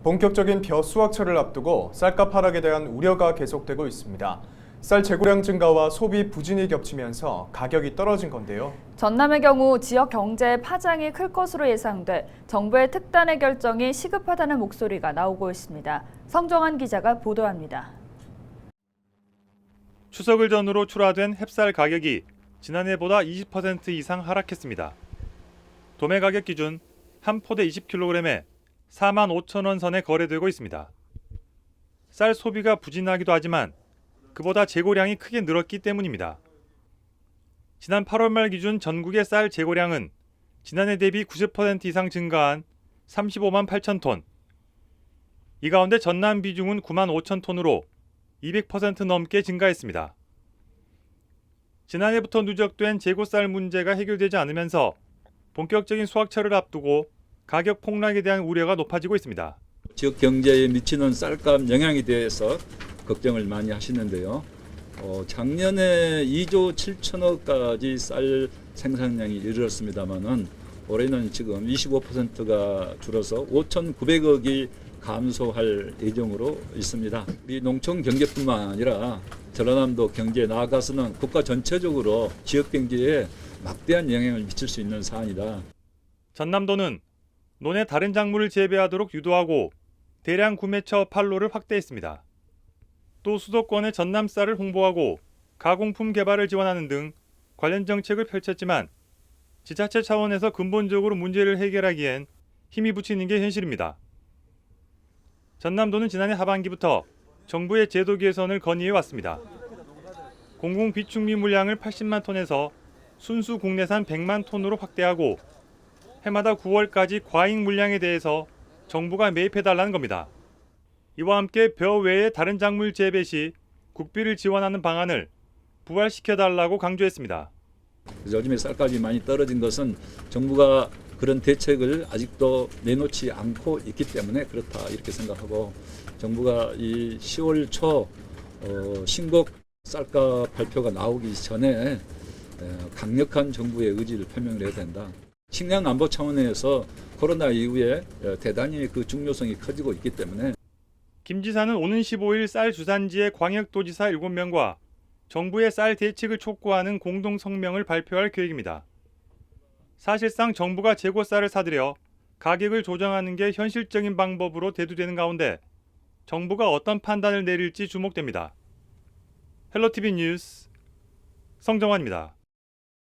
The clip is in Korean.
본격적인 벼 수확철을 앞두고 쌀값 하락에 대한 우려가 계속되고 있습니다. 쌀 재고량 증가와 소비 부진이 겹치면서 가격이 떨어진 건데요. 전남의 경우 지역 경제의 파장이 클 것으로 예상돼 정부의 특단의 결정이 시급하다는 목소리가 나오고 있습니다. 성정환 기자가 보도합니다. 추석을 전후로 출하된 햅쌀 가격이 지난해보다 20% 이상 하락했습니다. 도매 가격 기준 한 포대 20kg에 45,000원 선에 거래되고 있습니다. 쌀 소비가 부진하기도 하지만 그보다 재고량이 크게 늘었기 때문입니다. 지난 8월 말 기준 전국의 쌀 재고량은 지난해 대비 90% 이상 증가한 35만 8천 톤. 이 가운데 전남 비중은 9만 5천 톤으로 200% 넘게 증가했습니다. 지난해부터 누적된 재고쌀 문제가 해결되지 않으면서 본격적인 수확철을 앞두고 가격 폭락에 대한 우려가 높아지고 있습니다. 지역 경제에 미치는 쌀값 영향에 대해서 걱정을 많이 하시는데요. 작년에 2조 7천억까지 쌀 생산량이 이르렀습니다만은 올해는 지금 25%가 줄어서 5,900억이 감소할 예정으로 있습니다. 이 농촌 경제뿐만 아니라 전라남도 경제에 나아가서는 국가 전체적으로 지역 경제에 막대한 영향을 미칠 수 있는 사안이다. 전남도는 논에 다른 작물을 재배하도록 유도하고 대량 구매처 판로를 확대했습니다. 또 수도권의 전남쌀을 홍보하고 가공품 개발을 지원하는 등 관련 정책을 펼쳤지만 지자체 차원에서 근본적으로 문제를 해결하기엔 힘이 붙이는 게 현실입니다. 전남도는 지난해 하반기부터 정부의 제도 개선을 건의해왔습니다. 공공 비축미 물량을 80만 톤에서 순수 국내산 100만 톤으로 확대하고 해마다 9월까지 과잉 물량에 대해서 정부가 매입해달라는 겁니다. 이와 함께 벼 외의 다른 작물 재배 시 국비를 지원하는 방안을 부활시켜달라고 강조했습니다. 요즘에 쌀값이 많이 떨어진 것은 정부가 그런 대책을 아직도 내놓지 않고 있기 때문에 그렇다 이렇게 생각하고 정부가 이 10월 초 신곡 쌀값 발표가 나오기 전에 강력한 정부의 의지를 표명을 해야 된다. 식량 안보 차원에서 코로나 이후에 대단히 그 중요성이 커지고 있기 때문에 김 지사는 오는 15일 쌀 주산지의 광역도지사 7명과 정부의 쌀 대책을 촉구하는 공동 성명을 발표할 계획입니다. 사실상 정부가 재고 쌀을 사들여 가격을 조정하는 게 현실적인 방법으로 대두되는 가운데 정부가 어떤 판단을 내릴지 주목됩니다. 헬로티비 뉴스 성정환입니다.